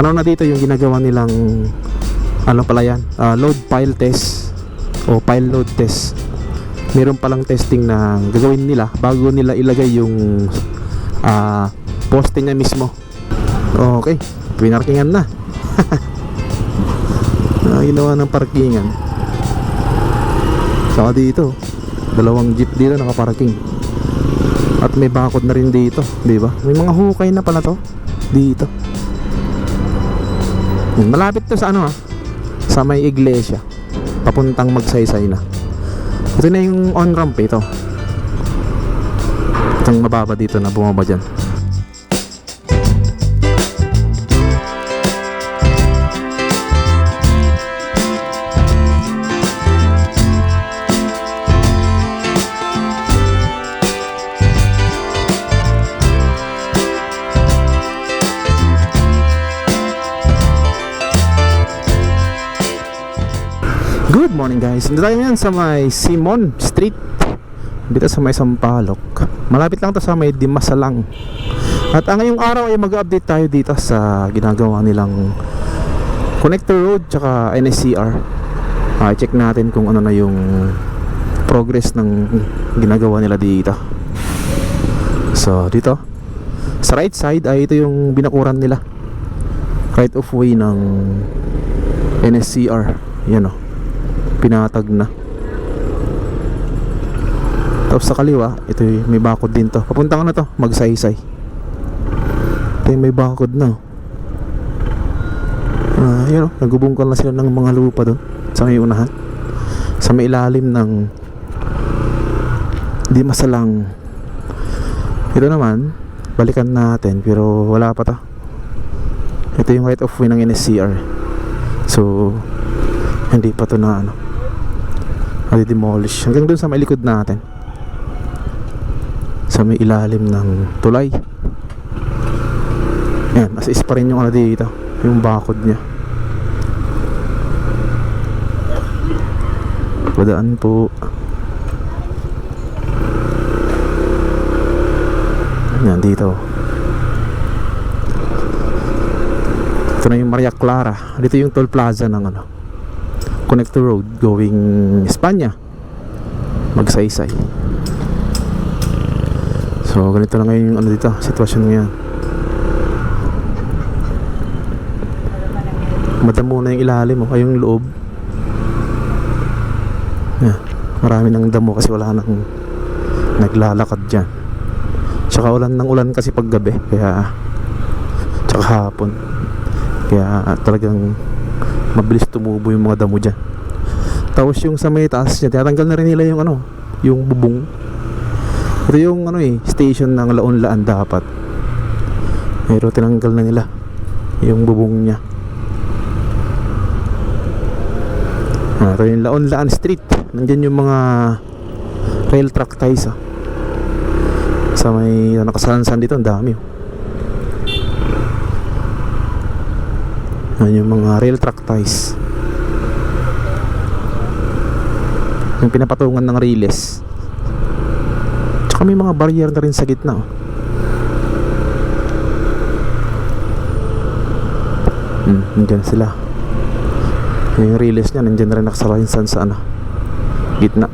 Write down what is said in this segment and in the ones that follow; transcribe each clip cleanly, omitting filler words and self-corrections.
Tanaw na dito yung ginagawa nilang ano pala yan, load file test o file load test. Meron palang testing na gagawin nila bago nila ilagay yung poste niya mismo. Okay, pinarkingan na. Ginawa ng parkingan. Saka dito, dalawang jeep dito nakaparking. At may bakod na rin dito, di ba? May mga hukay na pala to dito. Malapit to sa ano sa may iglesia, papuntang Magsaysay na. Ito na yung on-ramp ito. Itong mababa dito na bumaba dyan. Good morning guys, nandito tayo yan sa may Simon Street, dito sa may Sampaloc. Malapit lang to sa may Dimasalang. At ngayong araw ay mag-update tayo dito sa ginagawa nilang Connector Road tsaka NSCR. Check natin kung ano na yung progress ng ginagawa nila dito. So dito sa right side ay ito yung binakuran nila, right of way ng NSCR. Yan o, pinatag na. Tapos sa kaliwa, ito yung may bakod din to. Papunta ko na to, Magsaysay. Ito yung may bakod na. Yun o, nagubungkal na sila ng mga lupa doon sa may unahan, sa may ilalim ng Dimasalang. Ito naman, balikan natin, pero wala pa to. Ito yung right of way ng NSCR. So hindi pa to na ano, demolish hanggang dun sa may likod natin, sa may ilalim ng tulay. Yan, as is pa rin yung ano dito, yung bakod nya. Padaan po. Yan dito. Ito na yung Maria Clara. Dito yung toll plaza ng ano, Connector Road going Espanya, Magsaysay. So ganito na ngayon yung ano dito, sitwasyon ngayon. Madamo na yung ilalim ay yung loob. Marami ng damo kasi wala nang naglalakad dyan. Tsaka ulan ng ulan kasi pag gabi, kaya tsaka hapon, kaya talagang mabilis tumubo yung mga damo dyan. Tapos yung sa may taas niya, tinatanggal na rin nila yung ano, yung bubong. Ito yung ano station ng Laon-Laan dapat, pero tinanggal na nila yung bubong niya. Ito yung Laon-Laan Street. Nandyan yung mga rail track ties sa may nakasansan dito, ang dami. Yung mga rail track ties, yung pinapatungan ng riles. Tsaka may mga barrier na rin sa gitna. Nandyan sila. Yung riles nya nandyan na rin nakasalansan sa ano, gitna.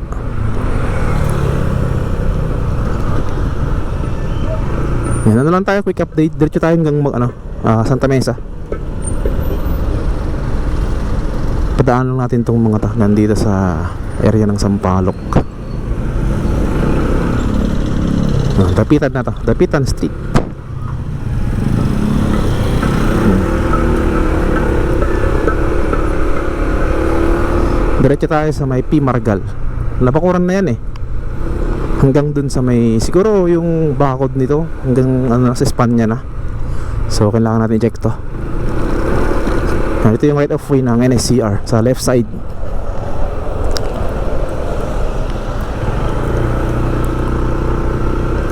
Yan, ano lang tayo, quick update. Diretso tayo hanggang Santa Mesa. Padaan lang natin itong mga nandito sa area ng Sampaloc. Dapitan na to, Dapitan Street. Diretso tayo sa may P. Margal. Napakuran na yan hanggang dun sa may, siguro yung bakod nito hanggang sa Espanya na. So kailangan natin i-check to. Ito yung right of way ng NSCR sa left side.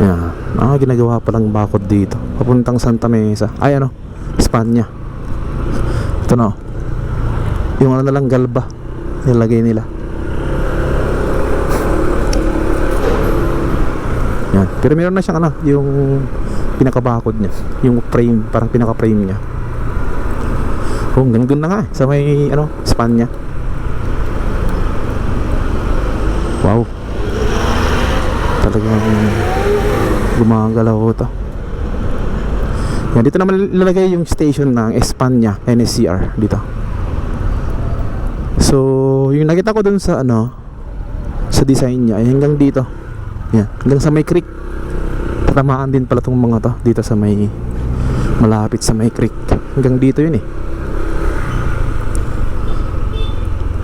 Yan. Ginagawa palang bakod dito papuntang Santa Mesa. Ay Espanya. Ito na yung ano na lang, galba nilagay nila. Yan. Pero meron na siyang yung pinakabakod niya, yung frame, parang pinaka-frame niya. Hanggang dun na nga sa may ano, Espanya. Wow, talagang gumagalaw ito. Yan, dito naman ilalagay yung station ng Espanya NSCR dito. So yung nakita ko dun sa ano, sa design niya ay hanggang dito. Yan, hanggang sa may creek. Tatamaan din pala tong mga to dito sa may malapit sa may creek. Hanggang dito yun eh.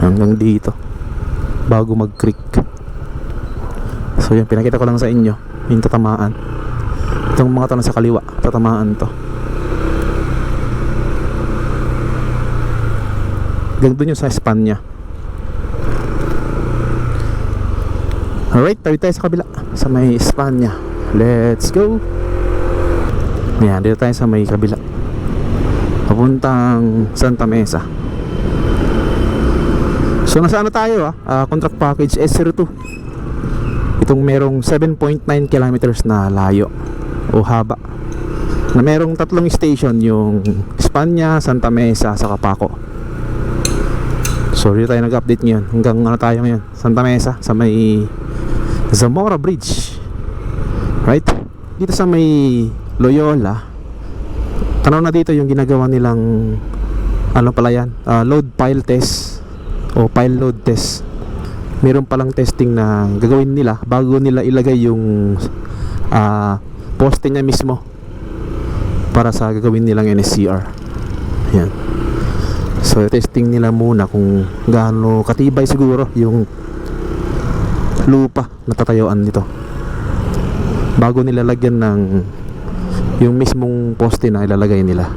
Hanggang dito bago mag creek. So yan, pinakita ko lang sa inyo yung tatamaan. Itong mga to na sa kaliwa, tatamaan to. Hanggang dun yung sa Espanya. Alright, tayo sa kabila sa may Espanya. Let's go. Yan, dito tayo sa may kabila papuntang Santa Mesa. So nasa ano tayo contract package S02. Itong merong 7.9 kilometers na layo o haba, na merong tatlong station, yung Espanya, Santa Mesa, sa Paco. So dito tayo nag-update ngayon. Hanggang ano tayo ngayon? Santa Mesa, sa may Zamora Bridge. Right? Dito sa may Loyola, tanaw na dito yung ginagawa nilang ano pala yan, load pile test o pile load test. Meron palang testing na gagawin nila bago nila ilagay yung poste niya mismo para sa gagawin nilang NSCR. Yan. So testing nila muna kung gaano katibay siguro yung lupa na tatayuan nito bago nila lagyan ng yung mismong poste na ilalagay nila.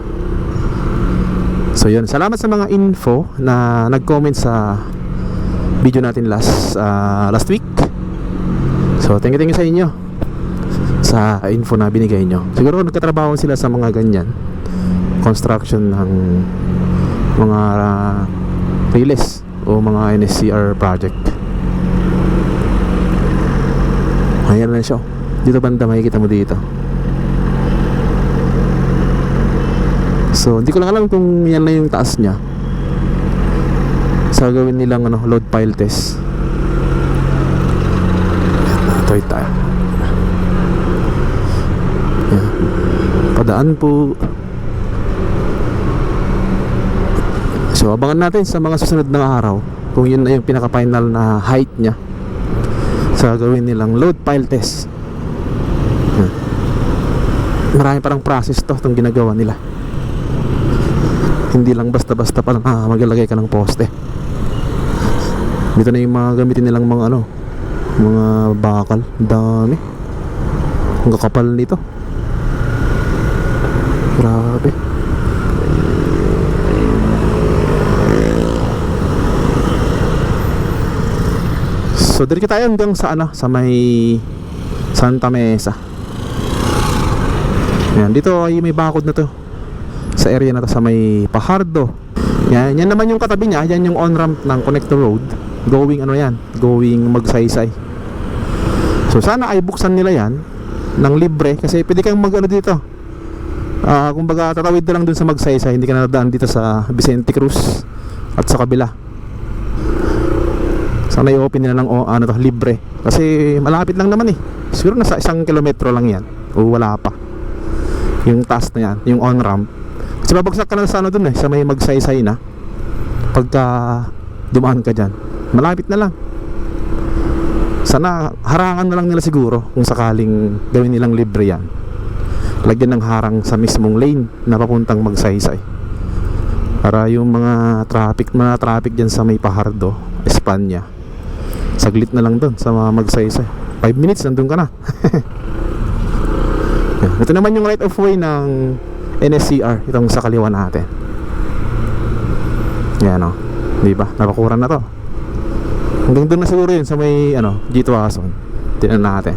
So yun, salamat sa mga info na nag-comment sa video natin last week. So thank you sa inyo sa info na binigay nyo. Siguro nagkatrabaho sila sa mga ganyan construction ng mga relays o mga NSCR project. Ayan na siya. Dito banda makikita mo dito. So hindi ko lang alam kung yan na yung taas nya sa gawin nilang ano, load pile test. Ito tayo. Yan. Padaan po. So abangan natin sa mga susunod na araw kung yun na yung pinaka final na height nya sa gawin nilang load pile test. Marami parang process to itong ginagawa nila. Hindi lang basta-basta pa lang maglalagay ka ng poste. Dito na yung mga gamitin nilang mga ano, mga bakal. Dami. Ang kakapal nito. Grabe. So diretso tayo hanggang sa ano, sa may Santa Mesa. Yan, dito ay may bakod na to sa area na to sa may Pajardo. Yan, yan naman yung katabi niya. Yan yung on-ramp ng Connector Road going ano yan, going Magsaysay. So sana ay buksan nila yan ng libre kasi pwede kang mag ano dito. Kumbaga tatawid na lang dun sa Magsaysay, hindi ka na daan dito sa Vicente Cruz at sa kabila. Sana i-open nila ng ano to, libre kasi malapit lang naman eh. Siguro nasa 1 kilometro lang yan o wala pa yung task na yan, yung on-ramp. Kasi babagsak ka na sa ano dun sa may Magsaysay na pagka dumaan ka dyan. Malapit na lang. Sana harangan na lang nila siguro kung sakaling gawin nilang libre yan. Lagyan ng harang sa mismong lane na papuntang Magsaysay para yung mga traffic dyan sa may Pajardo, Espanya, saglit na lang dun sa mga Magsaysay. 5 minutes nandun ka na. Ito naman yung right of way ng NSCR, itong sa kaliwa natin. Yan o, diba? Napakuran na to. Hanggang doon na siguro yun sa may ano, G2 Ason. Tignan natin.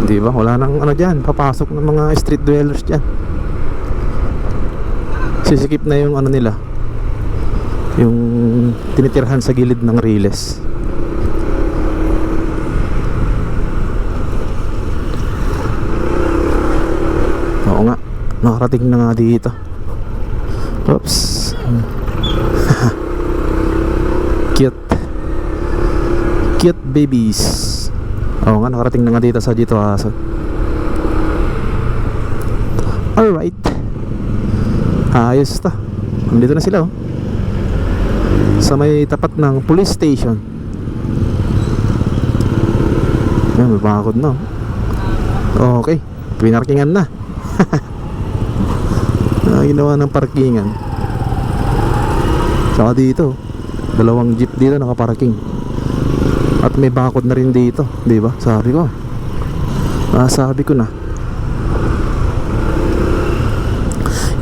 Diba? Wala nang ano dyan, papasok ng mga street dwellers dyan. Sisikip na yung ano nila, yung tinitirhan sa gilid ng riles. nakarating na nga dito. Oops. Cute. Cute babies. Oo nga, nakarating na nga dito sa Jito Aso. Alright. Ayos to. Nandito na sila, oh. Sa may tapat ng police station. Yan, may bakod na, oh. Okay, pinarkingan na. Ginawa ng parkingan. Saka dito, dalawang jeep dito nakaparking. At may bakod na rin dito, di ba? Sabi ko. Sabi ko na.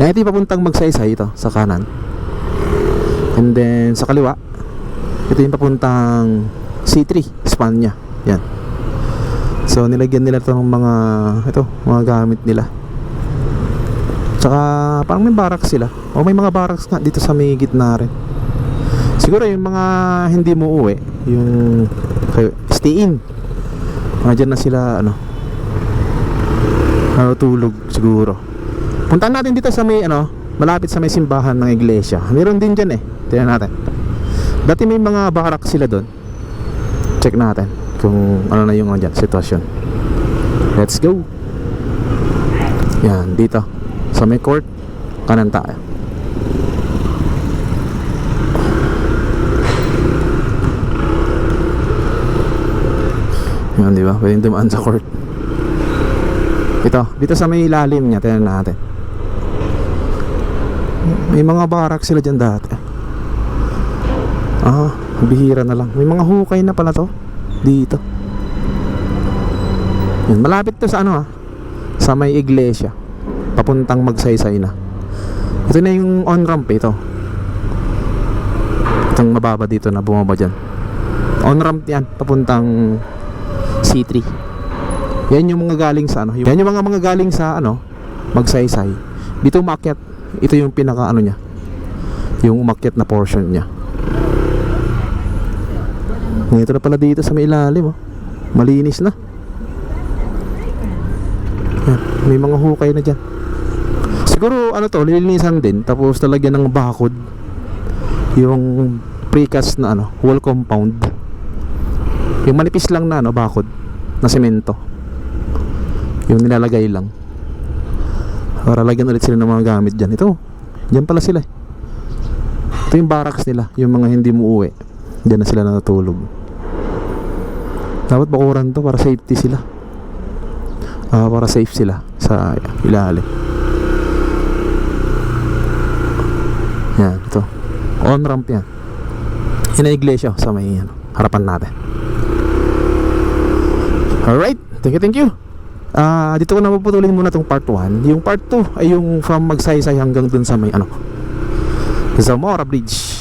Yan, ito yung papuntang Magsaysay ito, sa kanan. And then, sa kaliwa, ito yung papuntang C3, Espanya. Yan. So, nilagyan nila ito ng mga gamit nila. Tsaka, parang may barracks sila. O may mga barracks nga dito sa may gitna rin. Siguro yung mga hindi mo uwi, yung stay in, dyan na sila, tulog siguro. Puntaan natin dito sa may, malapit sa may simbahan ng iglesia. Meron din dyan, tingnan natin. Dati may mga barracks sila doon. Check natin kung ano na yung dyan, sitwasyon. Let's go. Yan, dito sa may court, kanan tayo. Yan, di ba? Pwedeng dumaan sa court. Dito sa may ilalim niya, tingnan natin. May mga barracks sila dyan dati. Bihira na lang. May mga hukay na pala to dito. Yan, malapit to sa sa may iglesia, papuntang Magsaysay na. Ito na yung on-ramp ito. Itong mababa dito na bumaba dyan. On-ramp yan, papuntang C3. Yan yung mga galing sa yan yung mga galing sa Magsaysay. Dito umakyat. Ito yung pinaka niya, yung umakyat na portion niya. Ito na pala dito sa may ilalim, malinis na. Yan, may mga hukay na dyan. Siguro lilinisan din, tapos talagyan ng bakod yung precast na wall compound. Yung manipis lang na bakod na semento, yung nilalagay lang para lagyan ulit sila ng mga gamit dyan. Dyan pala sila. Ito yung barracks nila, yung mga hindi mo uwi, dyan na sila natutulog. Dapat bakuran to para safety sila. Para safe sila sa ilalim. Yan, ito on ramp yan. Yan ang iglesia sa may harapan natin. Alright, thank you. Dito ko na puputulin muna tong part 1. Yung part 2 ay yung from Magsaysay hanggang dun sa may Zamora Bridge.